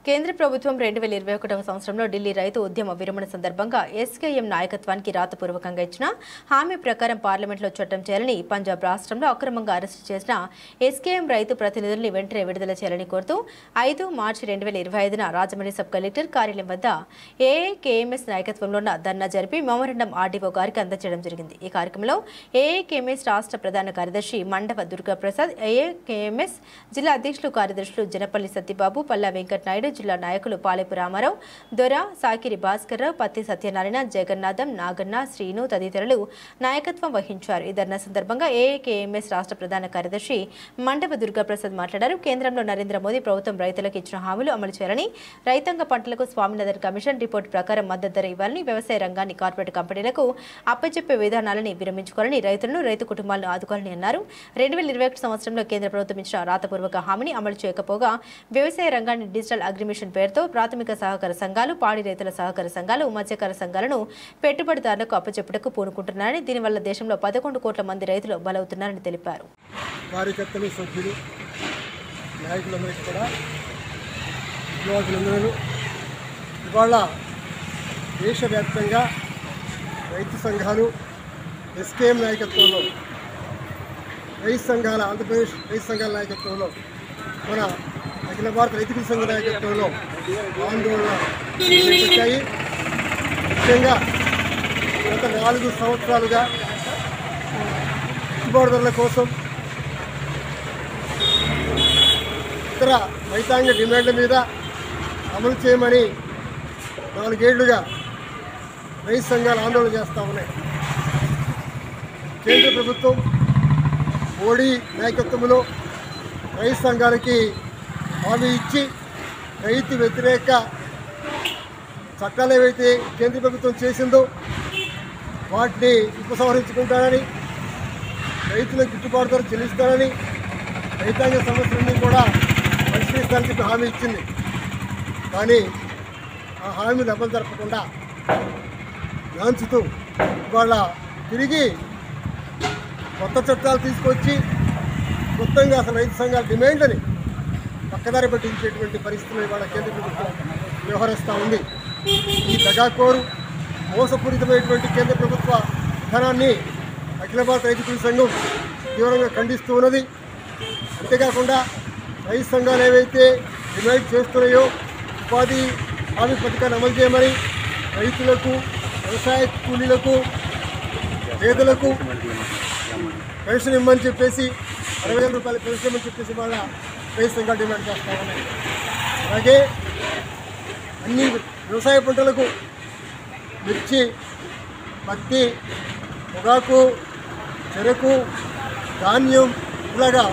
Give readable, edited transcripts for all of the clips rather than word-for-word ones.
కేంద్ర ప్రభుత్వం 2021వ సంవత్సరంలో ఢిల్లీ రైతు ఉద్యమ విరమణ సందర్భంగా ఎస్కేఎం నాయకత్వానికి రాతపూర్వకంగా ఇచ్చిన హామీ ప్రకారం పార్లమెంట్లో చట్టం చేయాలని పంజాబ్ రాష్ట్రంలో అక్రమంగా అరెస్టు చేసిన ఎస్కేఎం రైతు ప్రతినిధుల్ని వెంటనే విడుదల చేయాలని కోరుతూ 5 మార్చి 2025న రాజమండ్రి సబ్ కలెక్టర్ కార్యాలయం వద్ద ఏఐకేఎంఎస్ నాయకత్వంలో ధర్నా జరిపి మెమోరాండం ఆర్డీఓ గారికి అందజేయడం జరిగింది. ఈ కార్యక్రమంలో ఏఐకేఎంఎస్ రాష్ట్ర ప్రధాన కార్యదర్శి మండవ దుర్గాప్రసాద్, ఏఐకేఎంఎస్ జిల్లా అధ్యక్షులు కార్యదర్శులు జనపల్లి సత్యబాబు, పల్లా వెంకట నాయుడు, జిల్లా నాయకులు పాలేపు రామారావు, దొర, సాకిరి భాస్కర్రావు, పత్తి సత్యనారాయణ, జగన్నాథం, నాగన్న, శ్రీను తదితరులు నాయకత్వం వహించారు. ఈ ధర్నా సందర్భంగా ఏఐకేఎంఎస్ రాష్ట్ర ప్రధాన కార్యదర్శి మండవ దుర్గాప్రసాద్ మాట్లాడారు. కేంద్రంలో నరేంద్ర మోదీ ప్రభుత్వం రైతులకు ఇచ్చిన హామీలు అమలు చేయాలని, రైతాంగ పంటలకు స్వామినాథన్ కమిషన్ రిపోర్టు ప్రకారం మద్దతు ధర ఇవ్వాలని, వ్యవసాయ రంగాన్ని కార్పొరేట్ కంపెనీలకు అప్పచెప్పే విధానాలని విరమించుకోవాలని, రైతులను, రైతు కుటుంబాలను ఆదుకోవాలని అన్నారు. 2021 సంవత్సరంలో కేంద్ర ప్రభుత్వం ఇచ్చిన రాతపూర్వక హామీని అమలు చేయకపోగా వ్యవసాయ రంగాన్ని డిజిటల్ అగ్రిమిషన్ పేరుతో ప్రాథమిక సహకార సంఘాలు, పాడి రైతుల సహకార సంఘాలు, మత్స్యకార సంఘాలను పెట్టుబడిదారులకు అప్పచెప్పుటకు పూనుకుంటున్నారని, దీనివల్ల దేశంలో 11 కోట్ల మంది రైతులు బలవుతున్నారని తెలిపారు. కార్యకర్తలు, సభ్యులు, నాయకులందరికీ కూడా ఇవాళ దేశవ్యాప్తంగా రైతు సంఘాలు ఎస్కేఎం నాయకత్వంలో, రైతు సంఘాల ఆంధ్రప్రదేశ్ రైతు సంఘాల నాయకత్వంలో, మన అఖిల భారత రైతు సంఘ నాయకత్వంలో ఆందోళన చేపట్టాయి. ముఖ్యంగా గత 4 సంవత్సరాలుగా గిట్టుబాటు ధరల కోసం, ఇతర రైతాంగ డిమాండ్ల మీద అమలు చేయమని 4 ఏళ్లుగా రైతు సంఘాలు ఆందోళన చేస్తూ ఉన్నాయి. కేంద్ర ప్రభుత్వం మోడీ నాయకత్వంలో రైతు సంఘాలకి హామీ ఇచ్చి రైతు వ్యతిరేక చట్టాలు ఏవైతే కేంద్ర ప్రభుత్వం చేసిందో వాటిని ఉపసంహరించుకుంటానని, రైతులకు గిట్టుబాటు ధర చెల్లిస్తానని, రైతాంగ సమస్యలన్నీ కూడా పరిష్కరిస్తానని చెప్పి హామీ ఇచ్చింది. కానీ ఆ హామీని అమలు జరపకుండా లాంచుతూ ఇవాళ తిరిగి కొత్త చట్టాలు తీసుకొచ్చి మొత్తంగా అసలు రైతు సంఘాల డిమాండ్లని పక్కదారి పట్టించేటువంటి పరిస్థితులు ఇవాళ కేంద్ర ప్రభుత్వం వ్యవహరిస్తూ ఉంది. ఈ దగాకోరు మోసపూరితమైనటువంటి కేంద్ర ప్రభుత్వ విధానాన్ని అఖిల భారత రైతు సంఘం తీవ్రంగా ఖండిస్తూ ఉన్నది. అంతేకాకుండా రైతు సంఘాలు ఏవైతే డిమాండ్ చేస్తున్నాయో ఉపాధి హామీ పథకాన్ని అమలు చేయమని, రైతులకు, వ్యవసాయ కూలీలకు, పేదలకు పెన్షన్ ఇవ్వమని చెప్పేసి 60,000 రూపాయల పెన్షన్ ఇవ్వమని చెప్పేసి వాళ్ళ రైతు సంఘాలు డిమాండ్ చేస్తూ ఉన్నాయి. అలాగే అన్ని వ్యవసాయ పంటలకు మిర్చి, పత్తి, పొగాకు, చెరకు, ధాన్యం ఇలాగా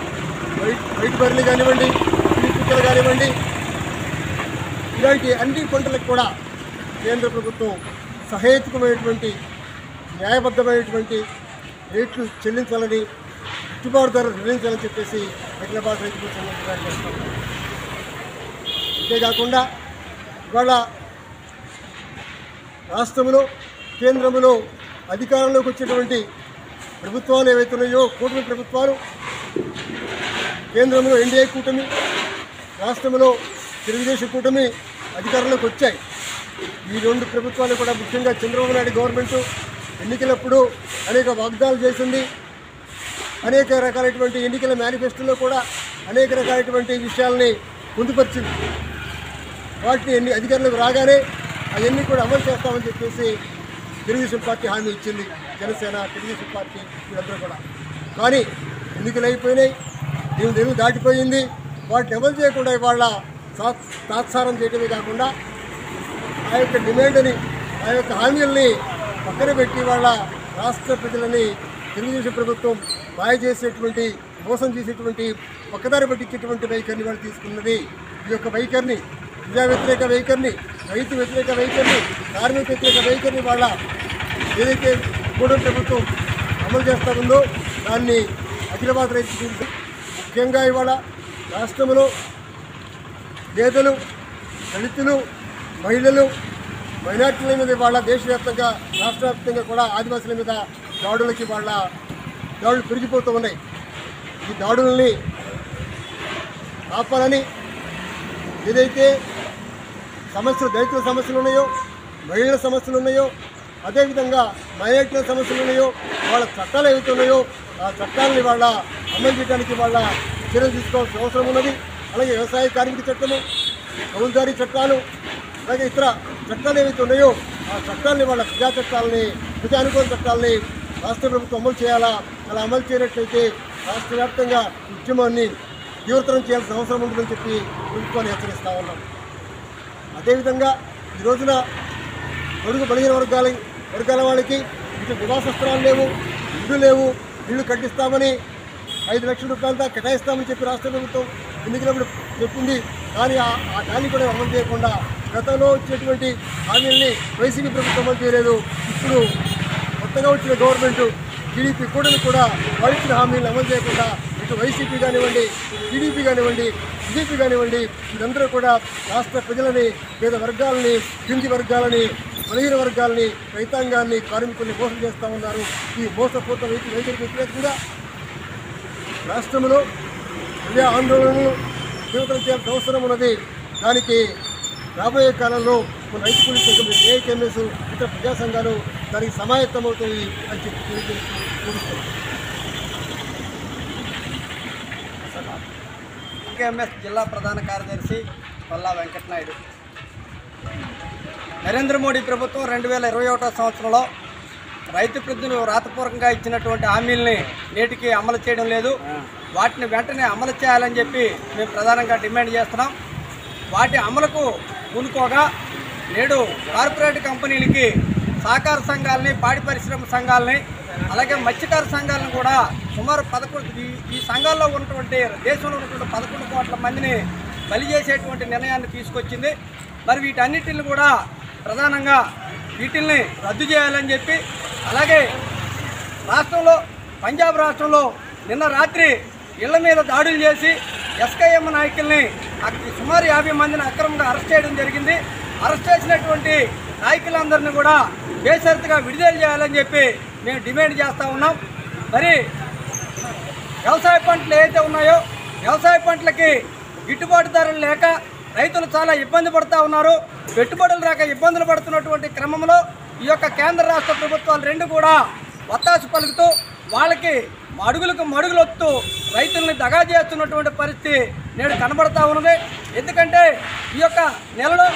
వైట్ బర్రెలు కానివ్వండి, పిక్కలు కానివ్వండి, ఇలాంటి అన్ని పంటలకు కూడా కేంద్ర ప్రభుత్వం సహేతుకమైనటువంటి, న్యాయబద్ధమైనటువంటి రేట్లు చెల్లించాలని, గిట్టుబాటు ధర నిర్ణయించాలని చెప్పేసి అఖిల భారత రైతు సంఘం డిమాండ్ చేస్తాం. అంతేకాకుండా ఇవాళ రాష్ట్రంలో, కేంద్రంలో అధికారంలోకి వచ్చేటువంటి ప్రభుత్వాలు ఏవైతే ఉన్నాయో, కూటమి ప్రభుత్వాలు, కేంద్రంలో ఎన్డీఏ కూటమి, రాష్ట్రంలో తెలుగుదేశం కూటమి అధికారంలోకి వచ్చాయి. ఈ 2 ప్రభుత్వాలు కూడా ముఖ్యంగా చంద్రబాబు నాయుడు గవర్నమెంటు ఎన్నికలప్పుడు అనేక వాగ్దానాలు చేసింది. అనేక రకాలైనటువంటి ఎన్నికల మేనిఫెస్టోలో కూడా అనేక రకాలైనటువంటి విషయాలని పొందుపరిచింది. వాటిని అధికారంలోకి రాగానే అవన్నీ కూడా అమలు చేస్తామని చెప్పేసి తెలుగుదేశం పార్టీ హామీ ఇచ్చింది. జనసేన, తెలుగుదేశం పార్టీ వీళ్ళందరూ కూడా. కానీ ఎన్నికలు అయిపోయినాయి, 8 నెలలు దాటిపోయింది. వాటిని అమలు చేయకుండా ఇవాళ తాత్సారం చేయడమే కాకుండా ఆ యొక్క డిమాండ్ని, ఆ యొక్క హామీలని పక్కన పెట్టి వాళ్ళ రాష్ట్ర ప్రజలని తెలుగుదేశం ప్రభుత్వం మాయ చేసేటువంటి, మోసం చేసేటువంటి, పక్కదారి పట్టించేటువంటి వైఖరిని వాళ్ళు తీసుకున్నది. ఈ యొక్క వైఖరిని, ప్రజా వ్యతిరేక వైఖరిని, రైతు వ్యతిరేక వైఖరిని, కార్మిక వ్యతిరేక వైఖరిని వాళ్ళ ఏదైతే కూటమి ప్రభుత్వం అమలు చేస్తూ ఉందో దాన్ని అఖిల భారత రైతు ముఖ్యంగా ఇవాళ రాష్ట్రంలో పేదలు, దళితులు, మహిళలు, మైనార్టీల మీద ఇవాళ దేశవ్యాప్తంగా, రాష్ట్ర వ్యాప్తంగా కూడా ఆదివాసుల మీద దాడులకి దాడులు పెరిగిపోతూ ఉన్నాయి. ఈ దాడుల్ని ఆపాలని ఏదైతే సమస్యలు, దళితుల సమస్యలు ఉన్నాయో, మహిళల సమస్యలు ఉన్నాయో, అదేవిధంగా మైనారిటీల సమస్యలు ఉన్నాయో, వాళ్ళ చట్టాలు ఏవైతే ఉన్నాయో ఆ చట్టాలని వాళ్ళ అమలు చేయడానికి వాళ్ళ చర్యలు తీసుకోవాల్సిన అవసరం ఉన్నది. అలాగే వ్యవసాయ కార్మిక చట్టము, ఫౌజ్దారీ చట్టాలు, అలాగే ఇతర చట్టాలు ఏవైతే ఉన్నాయో ఆ చట్టాలని వాళ్ళ ప్రజా చట్టాలని, ప్రజానుకూల చట్టాలని రాష్ట్ర ప్రభుత్వం అమలు చేయాలా. అలా అమలు చేయనట్లయితే రాష్ట్ర వ్యాప్తంగా ఉద్యమాన్ని తీవ్రతరం చేయాల్సిన అవసరం ఉంటుందని చెప్పి ప్రభుత్వాన్ని హెచ్చరిస్తూ ఉన్నాం. అదేవిధంగా ఈ రోజున పొడుగు బలహీన వర్గాల వాళ్ళకి ఇటు నివాస స్థలాలు లేవు, ఇల్లు లేవు, ఇల్లు కట్టిస్తామని 5 లక్షల రూపాయల దాకా కేటాయిస్తామని చెప్పి రాష్ట్ర ప్రభుత్వం ఎన్నికలప్పుడు చెప్పింది. కానీ ఆ హామీ కూడా అమలు చేయకుండా గతంలో వచ్చినటువంటి హామీల్ని వైసీపీ ప్రభుత్వం అమలు చేయలేదు. ఇప్పుడు కొత్తగా వచ్చిన గవర్నమెంట్ టీడీపీ కూటమి కూడా వాళ్ళు ఇచ్చిన హామీలను అమలు చేయకుండా ఇటు వైసీపీ కానివ్వండి, టీడీపీ కానివ్వండి, బీజేపీ కానివ్వండి, వీరందరూ కూడా రాష్ట్ర ప్రజలని, పేద వర్గాలని, కింది వర్గాలని, బలహీన వర్గాలని, రైతాంగాన్ని, కార్మికుల్ని మోసం చేస్తూ ఉన్నారు. ఈ మోసపూరిత వైఖరికి వ్యతిరేకంగా రాష్ట్రంలో ప్రజా ఆందోళనలు తీవ్రతరం చేయాల్సిన అవసరం ఉన్నది. దానికి రాబోయే కాలంలో మన రైతు కూలీ సంఘం, ఏఐకేఎంఎస్, ఇతర ప్రజా సంఘాలు దానికి సమాయత్తమవుతాయి అని చెప్పి తెలియజేస్తున్నాం. ఏఐకేఎంఎస్ జిల్లా ప్రధాన కార్యదర్శి పల్లా వెంకటనాయుడు. నరేంద్ర మోడీ ప్రభుత్వం 2021 సంవత్సరంలో రైతు ప్రతినిధులు రాతపూర్వకంగా ఇచ్చినటువంటి హామీల్ని నేటికి అమలు చేయడం లేదు. వాటిని వెంటనే అమలు చేయాలని చెప్పి మేము ప్రధానంగా డిమాండ్ చేస్తున్నాం. వాటి అమలుకు పూనుకోగా నేడు కార్పొరేట్ కంపెనీలకి సహకార సంఘాలని, పాడి పరిశ్రమ సంఘాలని, అలాగే మత్స్యకార సంఘాలను కూడా సుమారు 11 ఈ సంఘాల్లో ఉన్నటువంటి దేశంలో ఉన్నటువంటి 11 కోట్ల మందిని బలి చేసేటువంటి నిర్ణయాన్ని తీసుకొచ్చింది. మరి వీటన్నిటిని కూడా ప్రధానంగా వీటిల్ని రద్దు చేయాలని చెప్పి, అలాగే రాష్ట్రంలో, పంజాబ్ రాష్ట్రంలో నిన్న రాత్రి ఇళ్ల మీద దాడులు చేసి ఎస్కేఎం నాయకుల్ని సుమారు 50 మందిని అక్రమంగా అరెస్ట్ చేయడం జరిగింది. అరెస్ట్ చేసినటువంటి నాయకులందరినీ కూడా బేషరతుగా విడుదల చేయాలని చెప్పి మేము డిమాండ్ చేస్తూ ఉన్నాం. మరి వ్యవసాయ పంటలు ఏవైతే ఉన్నాయో వ్యవసాయ పంటలకి గిట్టుబాటు ధరలు లేక రైతులు చాలా ఇబ్బంది పడుతూ ఉన్నారు. పెట్టుబడులు రాక ఇబ్బందులు పడుతున్నటువంటి క్రమంలో ఈ యొక్క కేంద్ర రాష్ట్ర ప్రభుత్వాలు రెండు కూడా వత్తాసు పలుకుతూ వాళ్ళకి అడుగులకు మడుగులు వస్తూ రైతుల్ని దగా చేస్తున్నటువంటి పరిస్థితి నేడు కనబడతా ఉన్నది. ఎందుకంటే ఈ యొక్క నెలలో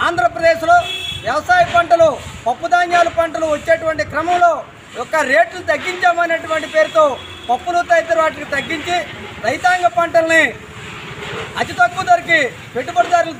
ఆంధ్రప్రదేశ్లో వ్యవసాయ పంటలు, పప్పు ధాన్యాల పంటలు వచ్చేటువంటి క్రమంలో యొక్క రేట్లు తగ్గించామనేటువంటి పేరుతో పప్పును తదితర వాటిని తగ్గించి రైతాంగ పంటల్ని అతి తక్కువ ధరకి పెట్టుబడిదారులు